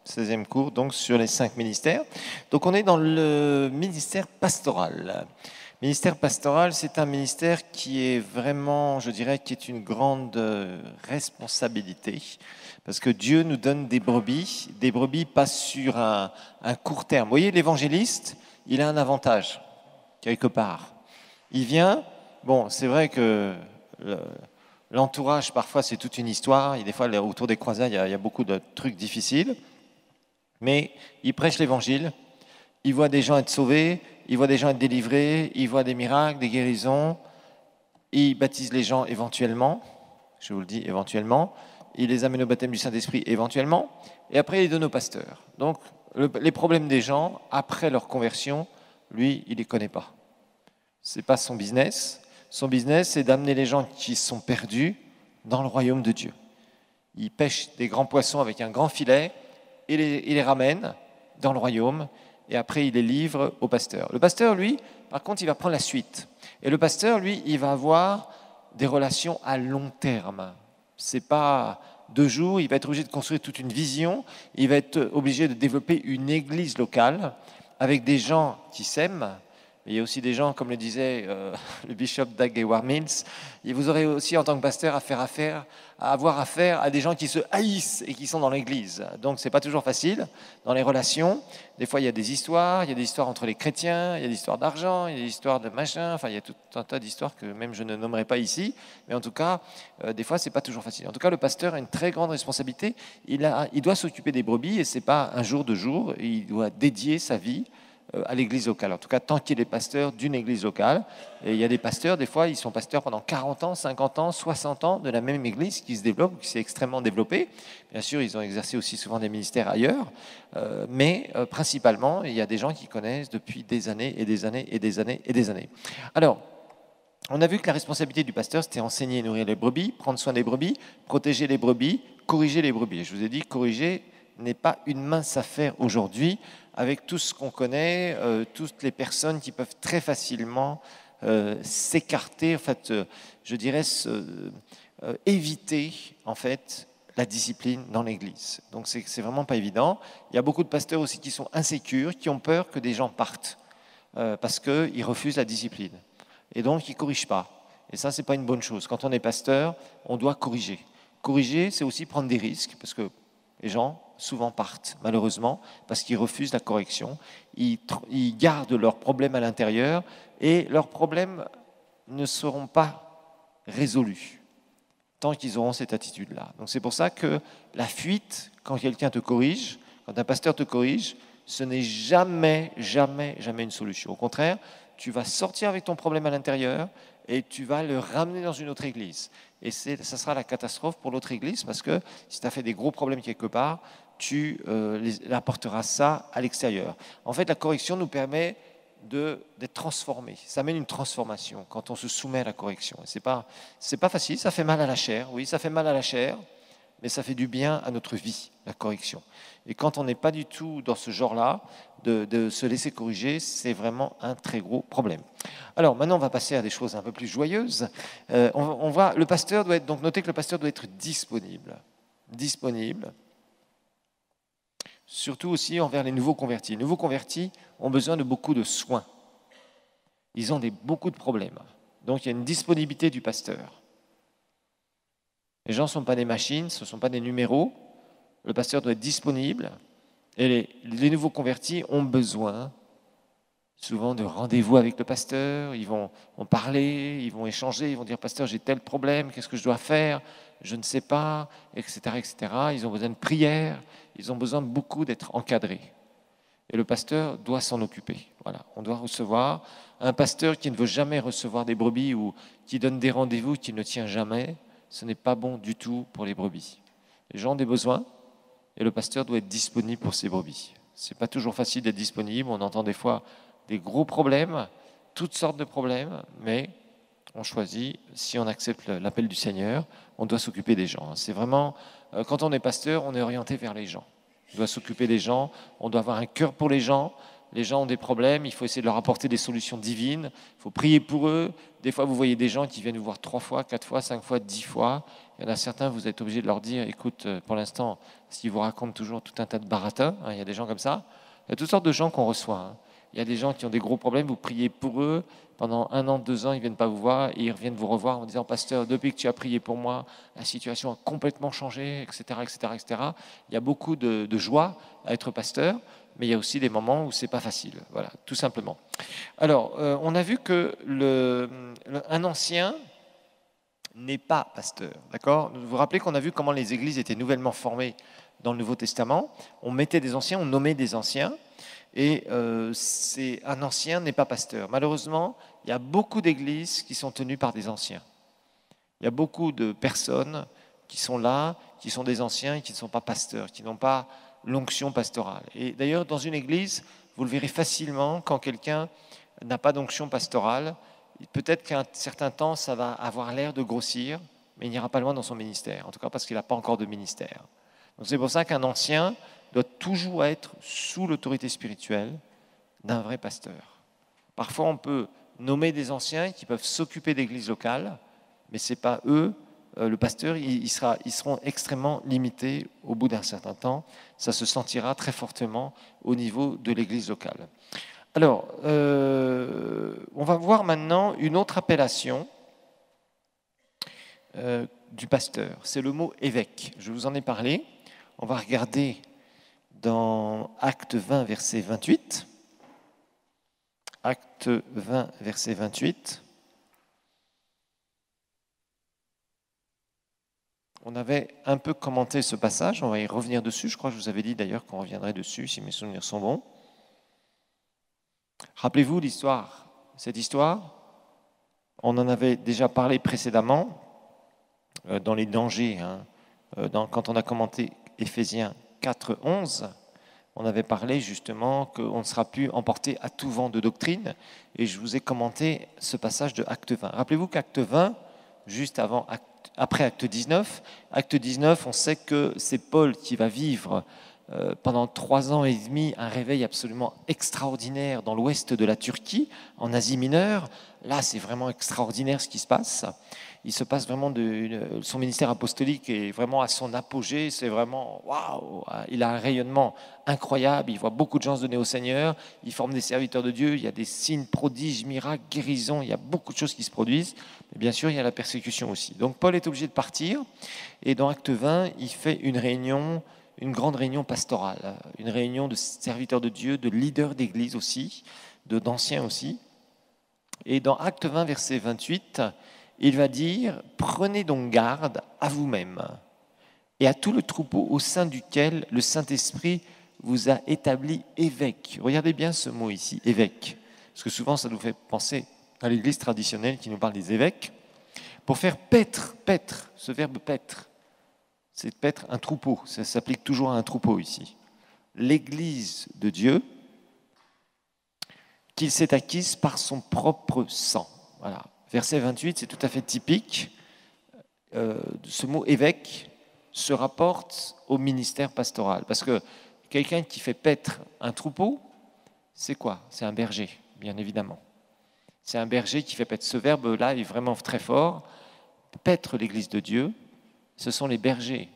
16e cours, donc sur les 5 ministères. Donc on est dans le ministère pastoral. Ministère pastoral, c'est un ministère qui est vraiment, je dirais, qui est une grande responsabilité, parce que Dieu nous donne des brebis pas sur un court terme. Vous voyez, l'évangéliste, il a un avantage, quelque part. Il vient, bon, c'est vrai que l'entourage, parfois, c'est toute une histoire, et des fois, autour des croisades, il y a beaucoup de trucs difficiles, mais il prêche l'évangile, il voit des gens être sauvés, il voit des gens être délivrés, il voit des miracles, des guérisons, il baptise les gens éventuellement, je vous le dis éventuellement, il les amène au baptême du Saint-Esprit éventuellement, et après il les donne aux pasteurs. Donc les problèmes des gens, après leur conversion, lui, il ne les connaît pas. Ce n'est pas son business. Son business, c'est d'amener les gens qui sont perdus dans le royaume de Dieu. Il pêche des grands poissons avec un grand filet, et il les ramène dans le royaume, et après il les livre au pasteur. Le pasteur, lui, par contre, il va prendre la suite. Et le pasteur, lui, il va avoir des relations à long terme. C'est pas 2 jours, il va être obligé de construire toute une vision, il va être obligé de développer une église locale avec des gens qui s'aiment. Il y a aussi des gens, comme le disait le bishop Doug Hayward Mills, et vous aurez aussi en tant que pasteur avoir affaire à des gens qui se haïssent et qui sont dans l'église. Donc c'est pas toujours facile dans les relations. Des fois il y a des histoires entre les chrétiens, il y a des histoires d'argent, il y a des histoires de machin, enfin il y a tout un tas d'histoires que même je ne nommerai pas ici, mais en tout cas, des fois c'est pas toujours facile. En tout cas, le pasteur a une très grande responsabilité, il doit s'occuper des brebis et c'est pas un jour, 2 jours, il doit dédier sa vie à l'église locale, en tout cas tant qu'il est pasteur d'une église locale. Et il y a des pasteurs, des fois ils sont pasteurs pendant 40 ans, 50 ans, 60 ans de la même église qui se développe, qui s'est extrêmement développée. Bien sûr, ils ont exercé aussi souvent des ministères ailleurs, mais principalement, il y a des gens qui connaissent depuis des années et des années et des années et des années. Alors, on a vu que la responsabilité du pasteur, c'était enseigner et nourrir les brebis, prendre soin des brebis, protéger les brebis, corriger les brebis. Et je vous ai dit, corriger n'est pas une mince affaire aujourd'hui, avec tout ce qu'on connaît, toutes les personnes qui peuvent très facilement s'écarter, en fait, je dirais, éviter en fait la discipline dans l'Église. Donc c'est vraiment pas évident. Il y a beaucoup de pasteurs aussi qui sont insécures, qui ont peur que des gens partent parce qu'ils refusent la discipline. Et donc ils ne corrigent pas. Et ça, c'est pas une bonne chose. Quand on est pasteur, on doit corriger. Corriger, c'est aussi prendre des risques, parce que les gens souvent partent, malheureusement, parce qu'ils refusent la correction. Ils gardent leurs problèmes à l'intérieur et leurs problèmes ne seront pas résolus tant qu'ils auront cette attitude-là. Donc c'est pour ça que la fuite, quand quelqu'un te corrige, quand un pasteur te corrige, ce n'est jamais, jamais, jamais une solution. Au contraire, tu vas sortir avec ton problème à l'intérieur et tu vas le ramener dans une autre église. Et ça sera la catastrophe pour l'autre église, parce que si tu as fait des gros problèmes quelque part, tu apporteras ça à l'extérieur. En fait, la correction nous permet d'être transformés. Ça amène une transformation quand on se soumet à la correction. C'est pas facile, ça fait mal à la chair, oui, ça fait mal à la chair, mais ça fait du bien à notre vie, la correction. Et quand on n'est pas du tout dans ce genre-là, de se laisser corriger, c'est vraiment un très gros problème. Alors maintenant, on va passer à des choses un peu plus joyeuses. On va, le pasteur doit être, donc notez que le pasteur doit être disponible. Disponible. Surtout aussi envers les nouveaux convertis. Les nouveaux convertis ont besoin de beaucoup de soins. Ils ont beaucoup de problèmes. Donc il y a une disponibilité du pasteur. Les gens ne sont pas des machines, ce ne sont pas des numéros. Le pasteur doit être disponible. Et les nouveaux convertis ont besoin souvent de rendez-vous avec le pasteur. Ils vont parler, ils vont échanger, ils vont dire « Pasteur, j'ai tel problème, qu'est-ce que je dois faire ? Je ne sais pas, etc. etc. » Ils ont besoin de prière, ils ont besoin beaucoup d'être encadrés. Et le pasteur doit s'en occuper. Voilà. On doit recevoir un pasteur qui ne veut jamais recevoir des brebis ou qui donne des rendez-vous qu'il ne tient jamais. Ce n'est pas bon du tout pour les brebis. Les gens ont des besoins et le pasteur doit être disponible pour ces brebis. Ce n'est pas toujours facile d'être disponible. On entend des fois des gros problèmes, toutes sortes de problèmes, mais on choisit, si on accepte l'appel du Seigneur, on doit s'occuper des gens. C'est vraiment, quand on est pasteur, on est orienté vers les gens. On doit s'occuper des gens, on doit avoir un cœur pour les gens. Les gens ont des problèmes, il faut essayer de leur apporter des solutions divines, il faut prier pour eux. Des fois, vous voyez des gens qui viennent vous voir 3 fois, 4 fois, 5 fois, 10 fois. Il y en a certains, vous êtes obligé de leur dire, écoute, pour l'instant, s'ils vous racontent toujours tout un tas de baratins, il y a des gens comme ça. Il y a toutes sortes de gens qu'on reçoit. Il y a des gens qui ont des gros problèmes, vous priez pour eux, pendant 1 an, 2 ans, ils ne viennent pas vous voir et ils reviennent vous revoir en disant, pasteur, depuis que tu as prié pour moi, la situation a complètement changé, etc., etc., etc. Il y a beaucoup de joie à être pasteur, mais il y a aussi des moments où c'est pas facile, voilà, tout simplement. Alors, on a vu que un ancien n'est pas pasteur, d'accord? Vous vous rappelez qu'on a vu comment les églises étaient nouvellement formées dans le Nouveau Testament. On mettait des anciens, on nommait des anciens, et un ancien n'est pas pasteur. Malheureusement, il y a beaucoup d'églises qui sont tenues par des anciens. Il y a beaucoup de personnes qui sont là, qui sont des anciens et qui ne sont pas pasteurs, qui n'ont pas l'onction pastorale. Et d'ailleurs, dans une église, vous le verrez facilement, quand quelqu'un n'a pas d'onction pastorale, peut-être qu'un certain temps, ça va avoir l'air de grossir, mais il n'ira pas loin dans son ministère, en tout cas parce qu'il n'a pas encore de ministère. Donc c'est pour ça qu'un ancien doit toujours être sous l'autorité spirituelle d'un vrai pasteur. Parfois, on peut nommer des anciens qui peuvent s'occuper d'églises locales, mais ce n'est pas eux, le pasteur, ils seront extrêmement limités au bout d'un certain temps. Ça se sentira très fortement au niveau de l'église locale. Alors, on va voir maintenant une autre appellation du pasteur. C'est le mot évêque. Je vous en ai parlé. On va regarder dans Acte 20, verset 28. Acte 20, verset 28. On avait un peu commenté ce passage, on va y revenir dessus. Je crois que je vous avais dit d'ailleurs qu'on reviendrait dessus, si mes souvenirs sont bons. Rappelez-vous l'histoire. Cette histoire, on en avait déjà parlé précédemment dans les dangers. Quand on a commenté Éphésiens 4, 11, on avait parlé justement qu'on ne sera plus emporté à tout vent de doctrine. Et je vous ai commenté ce passage de Acte 20. Rappelez-vous qu'Acte 20, juste après Acte 19, Acte 19, on sait que c'est Paul qui va vivre pendant 3 ans et demi un réveil absolument extraordinaire dans l'ouest de la Turquie, en Asie mineure. Là, c'est vraiment extraordinaire ce qui se passe. Il se passe vraiment son ministère apostolique est vraiment à son apogée. C'est vraiment waouh. Il a un rayonnement incroyable. Il voit beaucoup de gens se donner au Seigneur. Il forme des serviteurs de Dieu. Il y a des signes, prodiges, miracles, guérisons. Il y a beaucoup de choses qui se produisent. Mais bien sûr, il y a la persécution aussi. Donc Paul est obligé de partir. Et dans Acte 20, il fait une grande réunion pastorale, une réunion de serviteurs de Dieu, de leaders d'église aussi, d'anciens aussi. Et dans Acte 20, verset 28, il va dire « Prenez donc garde à vous-même et à tout le troupeau au sein duquel le Saint-Esprit vous a établi évêque. » Regardez bien ce mot ici, évêque, parce que souvent ça nous fait penser à l'église traditionnelle qui nous parle des évêques. Pour faire paître, ce verbe paître, c'est paître un troupeau, ça s'applique toujours à un troupeau ici. L'église de Dieu, qu'il s'est acquise par son propre sang. Voilà. Verset 28, c'est tout à fait typique. Ce mot évêque se rapporte au ministère pastoral. Parce que quelqu'un qui fait paître un troupeau, c'est quoi? C'est un berger, bien évidemment. C'est un berger qui fait paître. Ce verbe-là est vraiment très fort. Paître l'église de Dieu, ce sont les bergers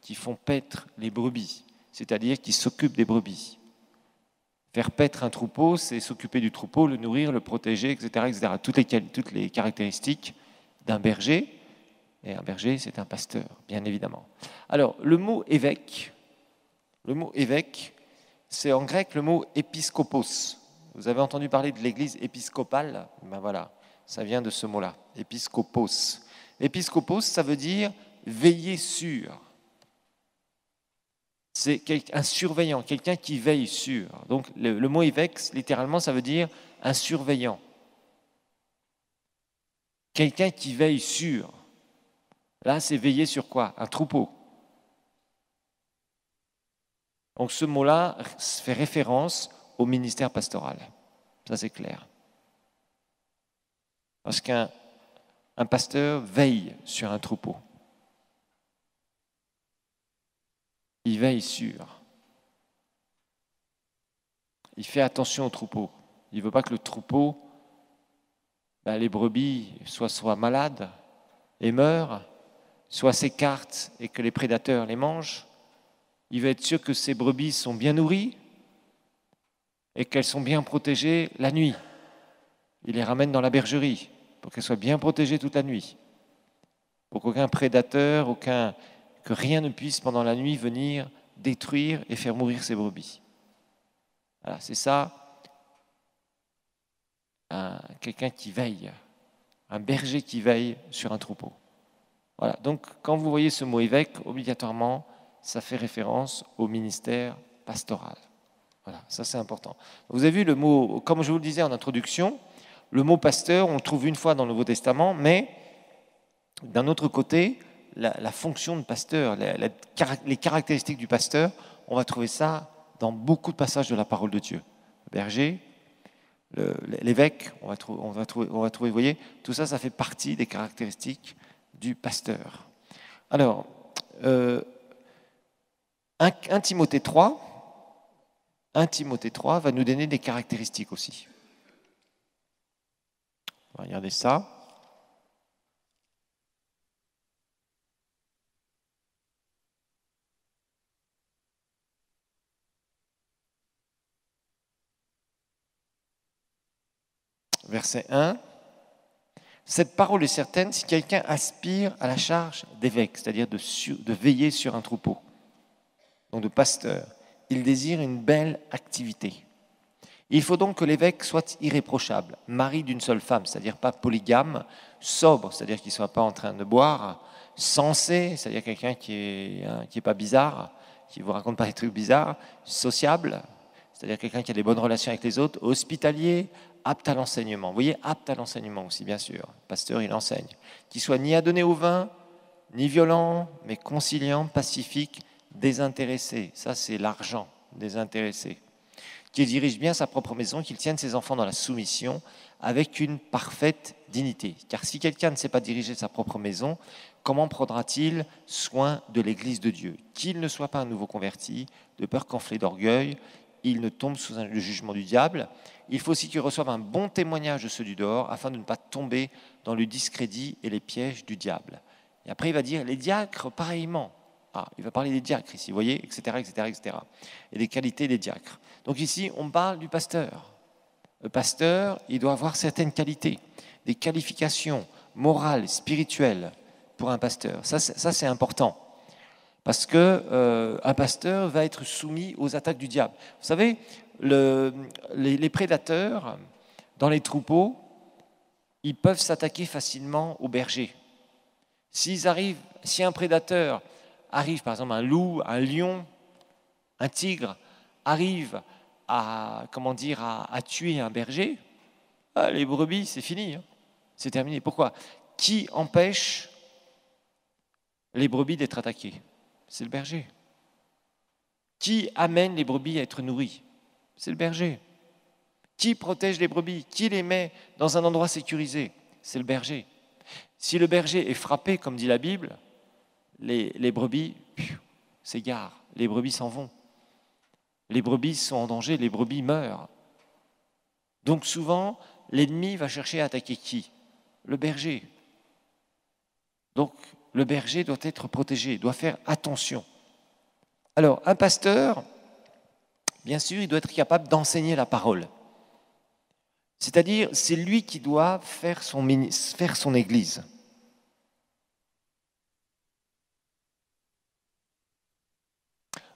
qui font paître les brebis, c'est-à-dire qui s'occupent des brebis. Faire paître un troupeau, c'est s'occuper du troupeau, le nourrir, le protéger, etc., etc. Toutes les caractéristiques d'un berger. Et un berger, c'est un pasteur, bien évidemment. Alors, le mot évêque, c'est en grec le mot épiskopos. Vous avez entendu parler de l'église épiscopale? Ben voilà, ça vient de ce mot-là, épiskopos. Épiskopos, ça veut dire veiller sur. C'est un surveillant, quelqu'un qui veille sur. Donc le mot évêque, littéralement, ça veut dire un surveillant. Quelqu'un qui veille sur. Là, c'est veiller sur quoi? Un troupeau. Donc ce mot-là fait référence au ministère pastoral. Ça, c'est clair. Parce qu'un pasteur veille sur un troupeau. Il veille sur. il fait attention au troupeau. Il ne veut pas que le troupeau, les brebis, soient malades et meurent, soit s'écartent et que les prédateurs les mangent. Il veut être sûr que ces brebis sont bien nourries et qu'elles sont bien protégées la nuit. Il les ramène dans la bergerie pour qu'elles soient bien protégées toute la nuit, pour qu'aucun prédateur, que rien ne puisse pendant la nuit venir détruire et faire mourir ces brebis. Voilà, c'est ça, quelqu'un qui veille, un berger qui veille sur un troupeau. Voilà, donc quand vous voyez ce mot évêque, obligatoirement, ça fait référence au ministère pastoral. Voilà, ça c'est important. Vous avez vu le mot, comme je vous le disais en introduction, le mot pasteur, on le trouve une fois dans le Nouveau Testament, mais d'un autre côté, la fonction de pasteur, les caractéristiques du pasteur, on va trouver ça dans beaucoup de passages de la parole de Dieu. Le berger, l'évêque, on va trouver, vous voyez, tout ça, ça fait partie des caractéristiques du pasteur. Alors, 1 Timothée 3 va nous donner des caractéristiques aussi. On va regarder ça. Verset 1. Cette parole est certaine si quelqu'un aspire à la charge d'évêque, c'est-à-dire de veiller sur un troupeau, donc de pasteur. Il désire une belle activité. Il faut donc que l'évêque soit irréprochable, mari d'une seule femme, c'est-à-dire pas polygame, sobre, c'est-à-dire qu'il ne soit pas en train de boire, sensé, c'est-à-dire quelqu'un qui est pas bizarre, qui ne vous raconte pas des trucs bizarres, sociable, c'est-à-dire quelqu'un qui a des bonnes relations avec les autres, hospitalier, apte à l'enseignement. Vous voyez, apte à l'enseignement aussi, bien sûr. Le pasteur, il enseigne. Qui soit ni adonné au vin, ni violent, mais conciliant, pacifique, désintéressé. Ça, c'est l'argent, désintéressé. Qu'il dirige bien sa propre maison, qu'il tienne ses enfants dans la soumission avec une parfaite dignité. Car si quelqu'un ne sait pas diriger sa propre maison, comment prendra-t-il soin de l'Église de Dieu? Qu'il ne soit pas un nouveau converti, de peur qu'enflé d'orgueil, il ne tombe sous le jugement du diable. Il faut aussi qu'il reçoive un bon témoignage de ceux du dehors, afin de ne pas tomber dans le discrédit et les pièges du diable. Et après, il va dire les diacres pareillement. Il va parler des diacres ici, vous voyez, etc., etc., etc. Et des qualités des diacres. Donc ici, on parle du pasteur. Le pasteur, il doit avoir certaines qualités, des qualifications morales, spirituelles pour un pasteur. Ça c'est important. Parce qu'un pasteur va être soumis aux attaques du diable. Vous savez, les prédateurs, dans les troupeaux, ils peuvent s'attaquer facilement aux bergers. Si un prédateur arrive, par exemple un loup, un lion, un tigre, arrive à tuer un berger, les brebis, c'est fini, hein. C'est terminé. Pourquoi? Qui empêche les brebis d'être attaquées? C'est le berger. Qui amène les brebis à être nourries? C'est le berger. Qui protège les brebis? Qui les met dans un endroit sécurisé? C'est le berger. Si le berger est frappé, comme dit la Bible, les brebis s'égarent, les brebis s'en vont. Les brebis sont en danger, les brebis meurent. Donc souvent, l'ennemi va chercher à attaquer qui? Le berger. Donc le berger doit être protégé, doit faire attention. Alors, un pasteur, bien sûr, il doit être capable d'enseigner la parole. C'est-à-dire, c'est lui qui doit faire son église.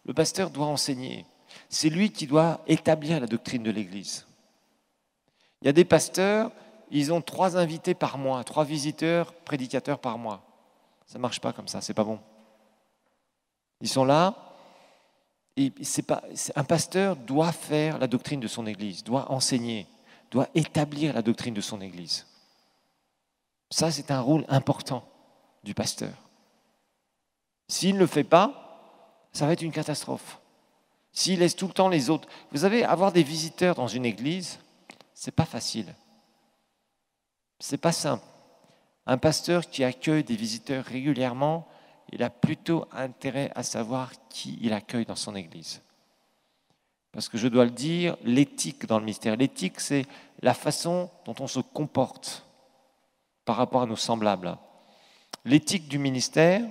Le pasteur doit enseigner. C'est lui qui doit établir la doctrine de l'église. Il y a des pasteurs, ils ont 3 invités par mois, 3 visiteurs, prédicateurs par mois. Ça ne marche pas comme ça, c'est pas bon. Ils sont là, et un pasteur doit faire la doctrine de son église, doit enseigner, doit établir la doctrine de son église. Ça, c'est un rôle important du pasteur. S'il ne le fait pas, ça va être une catastrophe. S'il laisse tout le temps les autres... Vous savez, avoir des visiteurs dans une église, c'est pas facile. C'est pas simple. Un pasteur qui accueille des visiteurs régulièrement, il a plutôt intérêt à savoir qui il accueille dans son église. Parce que je dois le dire, l'éthique dans le ministère, l'éthique, c'est la façon dont on se comporte par rapport à nos semblables. L'éthique du ministère,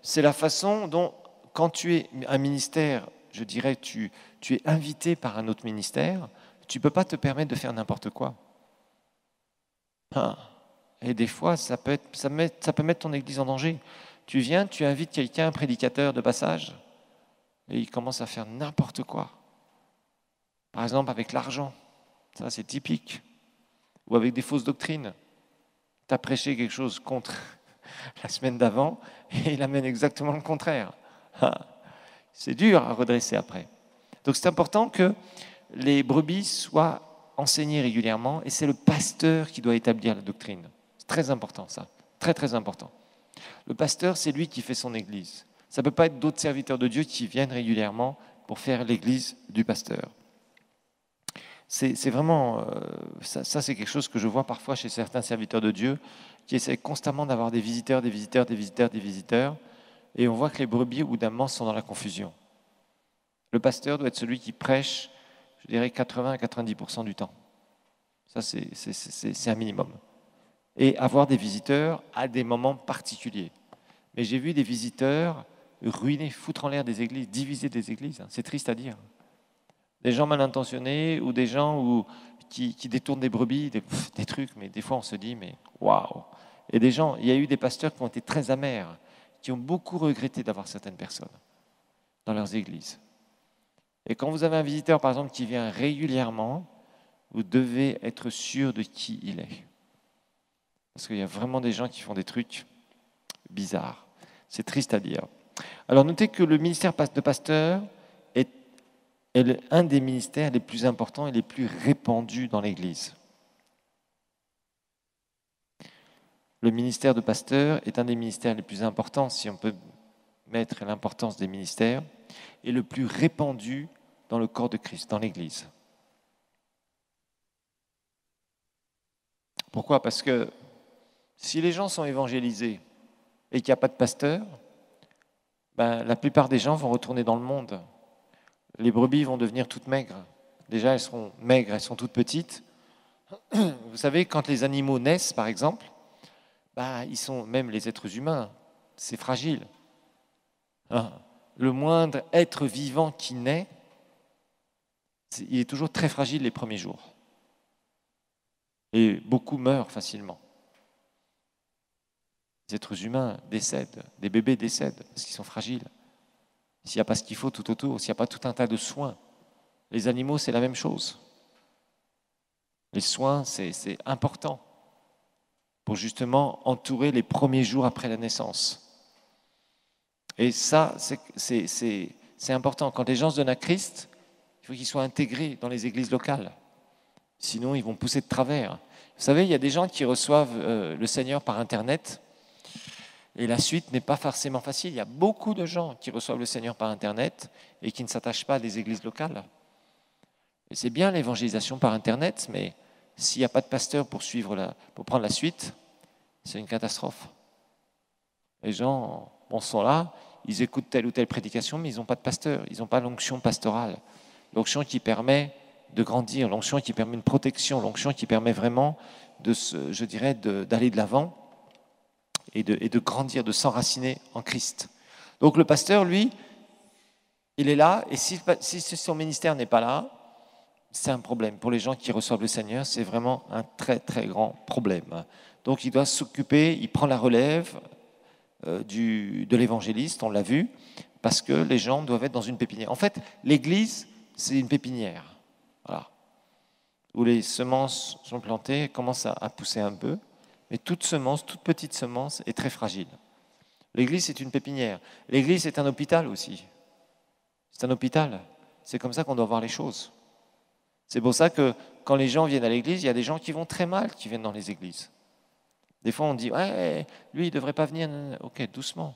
c'est la façon dont, quand tu es un ministère, je dirais, tu es invité par un autre ministère, tu ne peux pas te permettre de faire n'importe quoi. Et des fois, ça peut mettre ton église en danger. Tu viens, tu invites quelqu'un, un prédicateur de passage, et il commence à faire n'importe quoi. Par exemple, avec l'argent, ça c'est typique. Ou avec des fausses doctrines. Tu as prêché quelque chose contre la semaine d'avant, et il amène exactement le contraire. C'est dur à redresser après. Donc c'est important que les brebis soient enseignées régulièrement, et c'est le pasteur qui doit établir la doctrine. C'est très important ça, très très important. Le pasteur, c'est lui qui fait son église. Ça ne peut pas être d'autres serviteurs de Dieu qui viennent régulièrement pour faire l'église du pasteur. C'est vraiment, ça c'est quelque chose que je vois parfois chez certains serviteurs de Dieu qui essaient constamment d'avoir des visiteurs, et on voit que les brebis, au bout d'un moment, sont dans la confusion. Le pasteur doit être celui qui prêche, je dirais, 80 à 90% du temps. Ça, c'est un minimum. Et avoir des visiteurs à des moments particuliers. Mais j'ai vu des visiteurs ruiner, foutre en l'air des églises, diviser des églises. C'est triste à dire. Des gens mal intentionnés ou des gens qui détournent des brebis, des trucs, mais des fois on se dit, mais waouh! Et des gens, il y a eu des pasteurs qui ont été très amers, qui ont beaucoup regretté d'avoir certaines personnes dans leurs églises. Et quand vous avez un visiteur, par exemple, qui vient régulièrement, vous devez être sûr de qui il est. Parce qu'il y a vraiment des gens qui font des trucs bizarres. C'est triste à dire. Alors notez que le ministère de pasteur est un des ministères les plus importants et les plus répandus dans l'Église. Le ministère de pasteur est un des ministères les plus importants, si on peut mettre l'importance des ministères, et le plus répandu dans le corps de Christ, dans l'Église. Pourquoi? Parce que si les gens sont évangélisés et qu'il n'y a pas de pasteur, la plupart des gens vont retourner dans le monde. Les brebis vont devenir toutes maigres. Déjà, elles seront maigres, elles sont toutes petites. Vous savez, quand les animaux naissent, par exemple, ils sont, même les êtres humains, c'est fragile. Le moindre être vivant qui naît, il est toujours très fragile les premiers jours. Et beaucoup meurent facilement. Les êtres humains décèdent, des bébés décèdent parce qu'ils sont fragiles. S'il n'y a pas ce qu'il faut tout autour, s'il n'y a pas tout un tas de soins. Les animaux, c'est la même chose. Les soins, c'est important pour justement entourer les premiers jours après la naissance. Et ça, c'est important. Quand les gens se donnent à Christ, il faut qu'ils soient intégrés dans les églises locales. Sinon, ils vont pousser de travers. Vous savez, il y a des gens qui reçoivent le Seigneur par Internet. Et la suite n'est pas forcément facile. Il y a beaucoup de gens qui reçoivent le Seigneur par Internet et qui ne s'attachent pas à des églises locales. Et c'est bien l'évangélisation par Internet, mais s'il n'y a pas de pasteur pour prendre la suite, c'est une catastrophe. Les gens sont là, ils écoutent telle ou telle prédication, mais ils n'ont pas de pasteur, ils n'ont pas l'onction pastorale. L'onction qui permet de grandir, l'onction qui permet une protection, l'onction qui permet vraiment d'aller de l'avant. Et de grandir, de s'enraciner en Christ. Donc le pasteur, lui, il est là, et si son ministère n'est pas là, c'est un problème. Pour les gens qui reçoivent le Seigneur, c'est vraiment un très très grand problème. Donc il doit s'occuper, il prend la relève de l'évangéliste, on l'a vu, parce que les gens doivent être dans une pépinière. En fait, l'Église, c'est une pépinière, voilà, où les semences sont plantées, commencent à pousser un peu. Mais toute semence, toute petite semence est très fragile. L'Église, c'est une pépinière. L'Église, c'est un hôpital aussi. C'est un hôpital. C'est comme ça qu'on doit voir les choses. C'est pour ça que quand les gens viennent à l'Église, il y a des gens qui vont très mal qui viennent dans les églises. Des fois, on dit, ouais, lui, il ne devrait pas venir. Ok, doucement.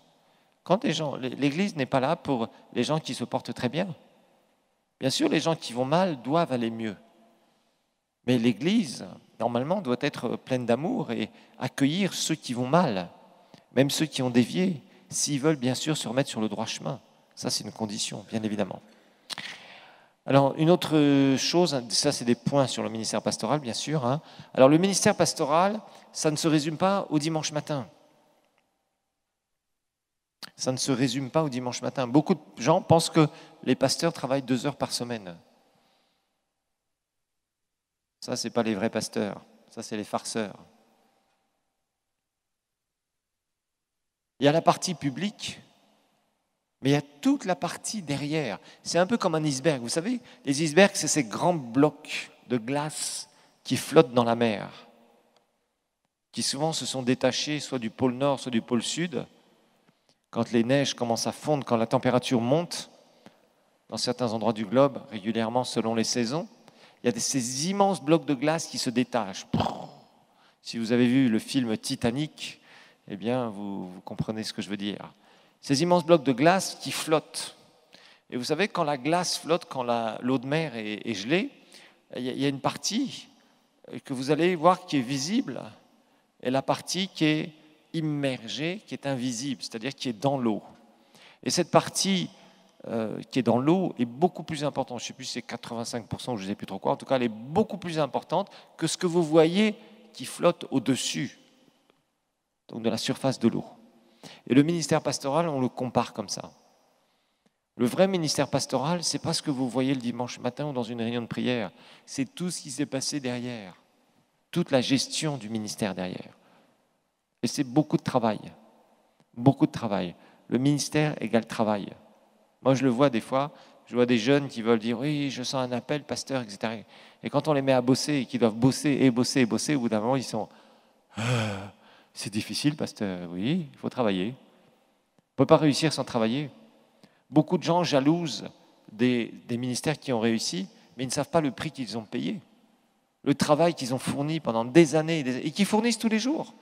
Quand l'Église n'est pas là pour les gens qui se portent très bien. Bien sûr, les gens qui vont mal doivent aller mieux. Mais l'Église, normalement, doit être pleine d'amour et accueillir ceux qui vont mal, même ceux qui ont dévié, s'ils veulent bien sûr se remettre sur le droit chemin. Ça, c'est une condition, bien évidemment. Alors, une autre chose, ça c'est des points sur le ministère pastoral, bien sûr. Hein. Alors, le ministère pastoral, ça ne se résume pas au dimanche matin. Ça ne se résume pas au dimanche matin. Beaucoup de gens pensent que les pasteurs travaillent 2 heures par semaine. Ça, ce n'est pas les vrais pasteurs. Ça, c'est les farceurs. Il y a la partie publique, mais il y a toute la partie derrière. C'est un peu comme un iceberg. Vous savez, les icebergs, c'est ces grands blocs de glace qui flottent dans la mer, qui souvent se sont détachés soit du pôle Nord, soit du pôle Sud. Quand les neiges commencent à fondre, quand la température monte, dans certains endroits du globe, régulièrement selon les saisons, il y a ces immenses blocs de glace qui se détachent. Si vous avez vu le film Titanic, eh bien, vous comprenez ce que je veux dire. Ces immenses blocs de glace qui flottent. Et vous savez, quand la glace flotte, quand l'eau de mer est gelée, il y a une partie que vous allez voir qui est visible et la partie qui est immergée, qui est invisible, c'est-à-dire qui est dans l'eau. Et cette partie qui est dans l'eau est beaucoup plus importante. Je ne sais plus si c'est 85% ou je ne sais plus trop quoi. En tout cas, elle est beaucoup plus importante que ce que vous voyez qui flotte au-dessus, donc de la surface de l'eau. Et le ministère pastoral, on le compare comme ça. Le vrai ministère pastoral, ce n'est pas ce que vous voyez le dimanche matin ou dans une réunion de prière. C'est tout ce qui s'est passé derrière, toute la gestion du ministère derrière. Et c'est beaucoup de travail. Beaucoup de travail. Le ministère égale travail. Moi, je le vois des fois, je vois des jeunes qui veulent dire « Oui, je sens un appel, pasteur, etc. » Et quand on les met à bosser et qu'ils doivent bosser et bosser et bosser, au bout d'un moment, ils sont « C'est difficile, pasteur. Oui, il faut travailler. » On ne peut pas réussir sans travailler. Beaucoup de gens jalousent des ministères qui ont réussi, mais ils ne savent pas le prix qu'ils ont payé. Le travail qu'ils ont fourni pendant des années et qu'ils fournissent tous les jours.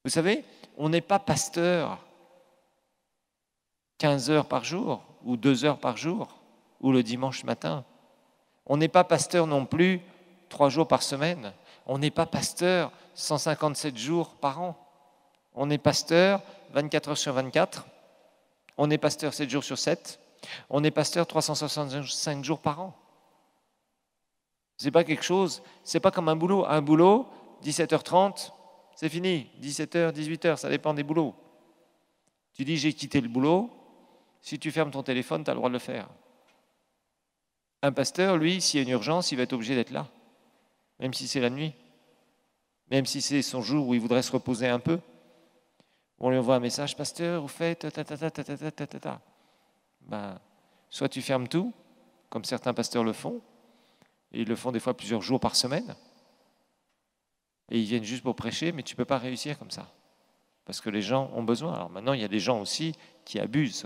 Vous savez, on n'est pas pasteur 15 heures par jour ou 2 heures par jour ou le dimanche matin. On n'est pas pasteur non plus 3 jours par semaine. On n'est pas pasteur 157 jours par an. On est pasteur 24 heures sur 24. On est pasteur 7 jours sur 7. On est pasteur 365 jours par an. Ce n'est pas quelque chose, c'est pas comme un boulot. Un boulot, 17h30, c'est fini. 17h, 18h, ça dépend des boulots. Tu dis j'ai quitté le boulot, si tu fermes ton téléphone, tu as le droit de le faire. Un pasteur, lui, s'il y a une urgence, il va être obligé d'être là, même si c'est la nuit, même si c'est son jour où il voudrait se reposer un peu. On lui envoie un message, pasteur, vous faites ben, soit tu fermes tout, comme certains pasteurs le font, et ils le font des fois plusieurs jours par semaine, et ils viennent juste pour prêcher, mais tu ne peux pas réussir comme ça, parce que les gens ont besoin. Alors maintenant, il y a des gens aussi qui abusent,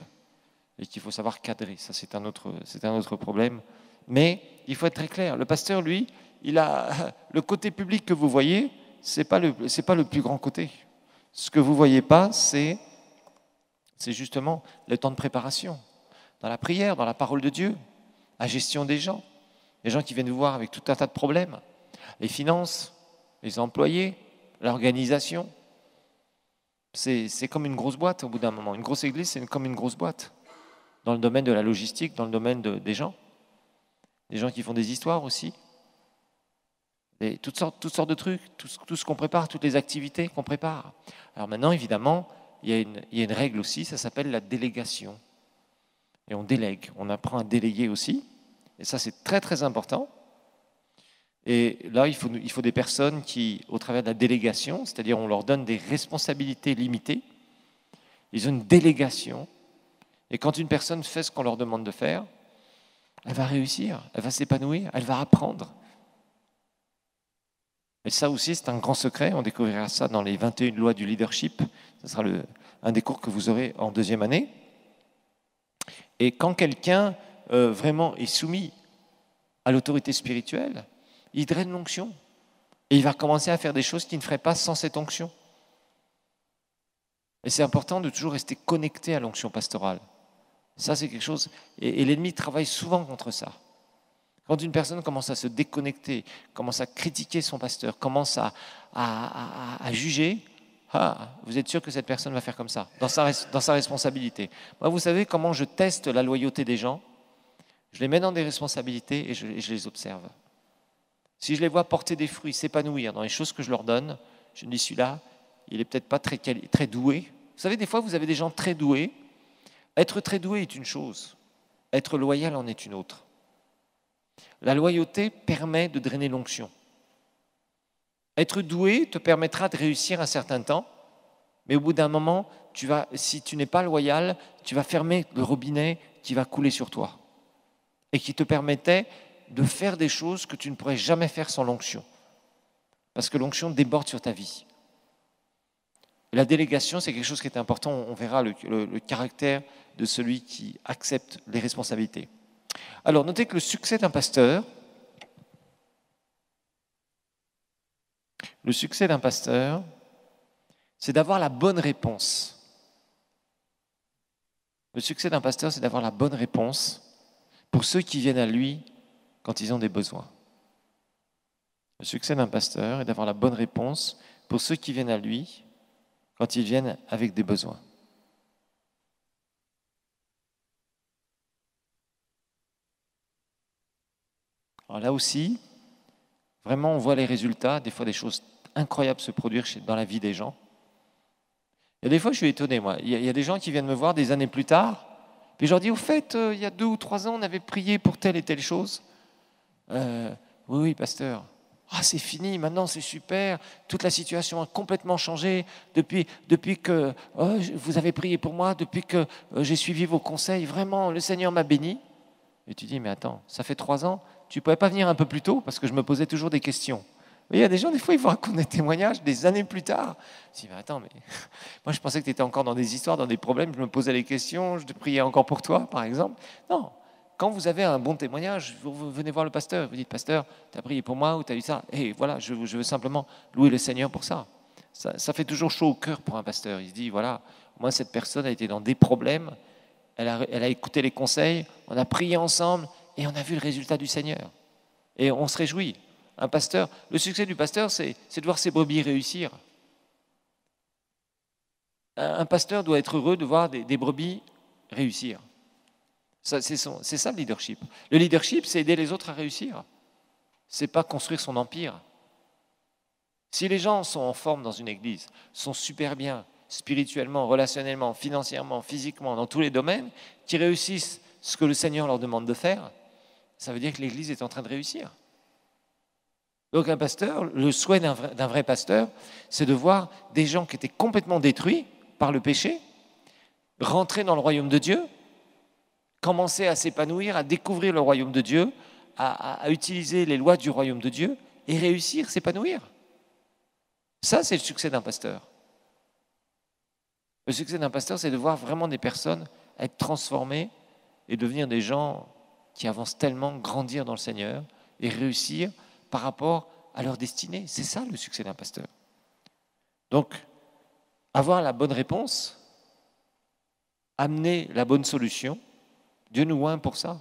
et qu'il faut savoir cadrer. Ça, c'est un autre problème. Mais il faut être très clair. Le pasteur, lui, il a le côté public que vous voyez, c'est pas le plus grand côté. Ce que vous ne voyez pas, c'est justement le temps de préparation. Dans la prière, dans la parole de Dieu, la gestion des gens qui viennent vous voir avec tout un tas de problèmes, les finances, les employés, l'organisation. C'est comme une grosse boîte au bout d'un moment. Une grosse église, c'est comme une grosse boîte. Dans le domaine de la logistique, dans le domaine des gens. Des gens qui font des histoires aussi. Et toutes sortes de trucs, tout ce qu'on prépare, toutes les activités qu'on prépare. Alors maintenant, évidemment, il y a une règle aussi, ça s'appelle la délégation. Et on délègue, on apprend à déléguer aussi. Et ça, c'est très, très important. Et là, il faut des personnes qui, au travers de la délégation, c'est-à-dire on leur donne des responsabilités limitées, ils ont une délégation. Et quand une personne fait ce qu'on leur demande de faire, elle va réussir, elle va s'épanouir, elle va apprendre. Et ça aussi, c'est un grand secret. On découvrira ça dans les 21 lois du leadership. Ce sera un des cours que vous aurez en 2e année. Et quand quelqu'un vraiment est soumis à l'autorité spirituelle, il draine l'onction. Et il va commencer à faire des choses qu'il ne ferait pas sans cette onction. Et c'est important de toujours rester connecté à l'onction pastorale. Ça, c'est quelque chose... Et l'ennemi travaille souvent contre ça. Quand une personne commence à se déconnecter, commence à critiquer son pasteur, commence à juger, vous êtes sûr que cette personne va faire comme ça, dans sa responsabilité. Moi, vous savez comment je teste la loyauté des gens? Je les mets dans des responsabilités et je les observe. Si je les vois porter des fruits, s'épanouir dans les choses que je leur donne, je me dis, celui-là, il n'est peut-être pas très doué. Vous savez, des fois, vous avez des gens très doués. Être très doué est une chose. Être loyal en est une autre. La loyauté permet de drainer l'onction. Être doué te permettra de réussir un certain temps, mais au bout d'un moment, si tu n'es pas loyal, tu vas fermer le robinet qui va couler sur toi et qui te permettait de faire des choses que tu ne pourrais jamais faire sans l'onction. Parce que l'onction déborde sur ta vie. La délégation, c'est quelque chose qui est important. On verra le caractère de celui qui accepte les responsabilités. Alors, notez que le succès d'un pasteur, c'est d'avoir la bonne réponse. Le succès d'un pasteur, c'est d'avoir la bonne réponse pour ceux qui viennent à lui quand ils ont des besoins. Le succès d'un pasteur est d'avoir la bonne réponse pour ceux qui viennent à lui quand ils viennent avec des besoins. Alors là aussi, vraiment, on voit les résultats, des fois des choses incroyables se produire dans la vie des gens. Il y a des fois, je suis étonné, moi. Il y a des gens qui viennent me voir des années plus tard, puis je leur dis, au fait, il y a 2 ou 3 ans, on avait prié pour telle et telle chose. Oui, pasteur. Ah, c'est fini, maintenant c'est super, toute la situation a complètement changé depuis que vous avez prié pour moi, depuis que j'ai suivi vos conseils, vraiment, le Seigneur m'a béni. Et tu dis, mais attends, ça fait 3 ans, tu ne pouvais pas venir un peu plus tôt, parce que je me posais toujours des questions. Il y a des gens, des fois, ils vous racontent des témoignages des années plus tard. Je dis, mais attends, mais moi je pensais que tu étais encore dans des histoires, dans des problèmes, je me posais des questions, je te priais encore pour toi, par exemple. Non. Quand vous avez un bon témoignage, vous venez voir le pasteur, vous dites, pasteur, tu as prié pour moi ou tu as eu ça. Et voilà, je veux simplement louer le Seigneur pour ça. Ça fait toujours chaud au cœur pour un pasteur. Il se dit, voilà, moi cette personne a été dans des problèmes, elle a écouté les conseils, on a prié ensemble et on a vu le résultat du Seigneur. Et on se réjouit. Un pasteur, le succès du pasteur, c'est de voir ses brebis réussir. Un pasteur doit être heureux de voir des brebis réussir. C'est ça le leadership. Le leadership, c'est aider les autres à réussir. C'est pas construire son empire. Si les gens sont en forme dans une église, sont super bien, spirituellement, relationnellement, financièrement, physiquement, dans tous les domaines, qui réussissent ce que le Seigneur leur demande de faire, ça veut dire que l'église est en train de réussir. Donc un pasteur, le souhait d'un vrai pasteur, c'est de voir des gens qui étaient complètement détruits par le péché, rentrer dans le royaume de Dieu, commencer à s'épanouir, à découvrir le royaume de Dieu, à utiliser les lois du royaume de Dieu et réussir, s'épanouir. Ça, c'est le succès d'un pasteur. Le succès d'un pasteur, c'est de voir vraiment des personnes être transformées et devenir des gens qui avancent tellement, grandir dans le Seigneur et réussir par rapport à leur destinée. C'est ça le succès d'un pasteur. Donc, avoir la bonne réponse, amener la bonne solution, Dieu nous oint pour ça.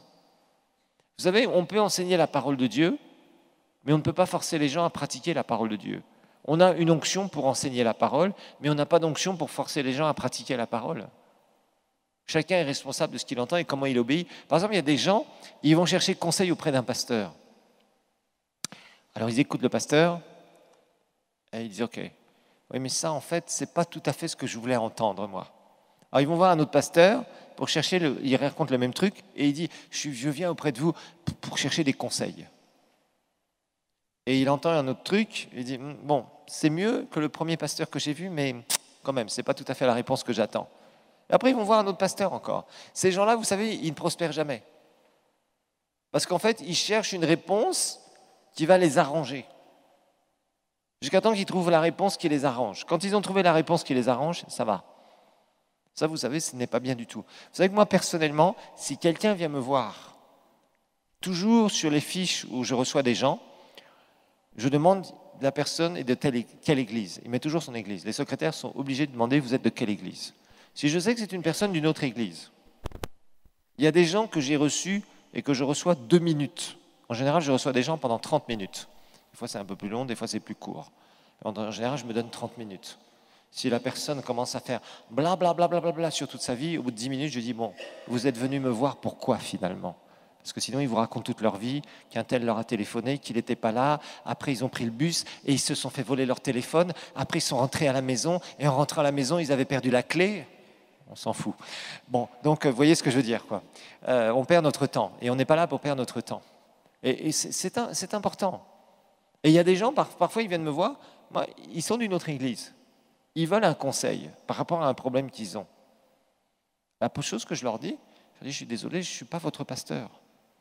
Vous savez, on peut enseigner la parole de Dieu, mais on ne peut pas forcer les gens à pratiquer la parole de Dieu. On a une onction pour enseigner la parole, mais on n'a pas d'onction pour forcer les gens à pratiquer la parole. Chacun est responsable de ce qu'il entend et comment il obéit. Par exemple, il y a des gens, ils vont chercher conseil auprès d'un pasteur. Alors ils écoutent le pasteur et ils disent « Ok, oui, mais ça en fait, c'est pas tout à fait ce que je voulais entendre moi. » Alors ils vont voir un autre pasteur pour chercher, il raconte le même truc et il dit « Je viens auprès de vous pour chercher des conseils. » Et il entend un autre truc, il dit « Bon, c'est mieux que le premier pasteur que j'ai vu, mais quand même, c'est pas tout à fait la réponse que j'attends. » Et après, ils vont voir un autre pasteur encore. Ces gens-là, vous savez, ils ne prospèrent jamais. Parce qu'en fait, ils cherchent une réponse qui va les arranger. Jusqu'à temps qu'ils trouvent la réponse qui les arrange. Quand ils ont trouvé la réponse qui les arrange, ça va. Ça, vous savez, ce n'est pas bien du tout. Vous savez que moi, personnellement, si quelqu'un vient me voir, toujours sur les fiches où je reçois des gens, je demande la personne est de quelle église. Il met toujours son église. Les secrétaires sont obligés de demander, vous êtes de quelle église. Si je sais que c'est une personne d'une autre église, il y a des gens que j'ai reçus et que je reçois 2 minutes. En général, je reçois des gens pendant 30 minutes. Des fois, c'est un peu plus long, des fois, c'est plus court. En général, je me donne 30 minutes. Si la personne commence à faire blablabla sur toute sa vie, au bout de 10 minutes, je dis, bon, vous êtes venu me voir pourquoi finalement? Parce que sinon, ils vous racontent toute leur vie, qu'un tel leur a téléphoné, qu'il n'était pas là. Après, ils ont pris le bus et ils se sont fait voler leur téléphone. Après, ils sont rentrés à la maison. Et en rentrant à la maison, ils avaient perdu la clé. On s'en fout. Bon, donc, vous voyez ce que je veux dire, quoi. On perd notre temps. Et on n'est pas là pour perdre notre temps. Et c'est important. Et il y a des gens, parfois, ils viennent me voir. Moi, ils sont d'une autre église. Ils veulent un conseil par rapport à un problème qu'ils ont. La première chose que je leur dis, je suis désolé, je ne suis pas votre pasteur.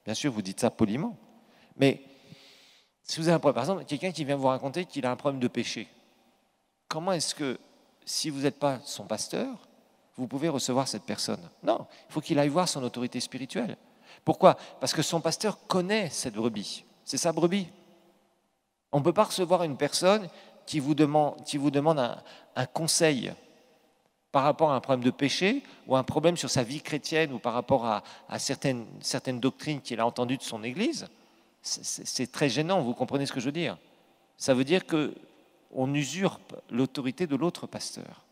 Bien sûr, vous dites ça poliment. Mais si vous avez un problème, par exemple, quelqu'un qui vient vous raconter qu'il a un problème de péché, comment est-ce que, si vous n'êtes pas son pasteur, vous pouvez recevoir cette personne? Non, il faut qu'il aille voir son autorité spirituelle. Pourquoi? Parce que son pasteur connaît cette brebis. C'est sa brebis. On ne peut pas recevoir une personne qui vous demande un conseil par rapport à un problème de péché ou un problème sur sa vie chrétienne ou par rapport à certaines doctrines qu'il a entendues de son Église. C'est très gênant, vous comprenez ce que je veux dire? Ça veut dire qu'on usurpe l'autorité de l'autre pasteur.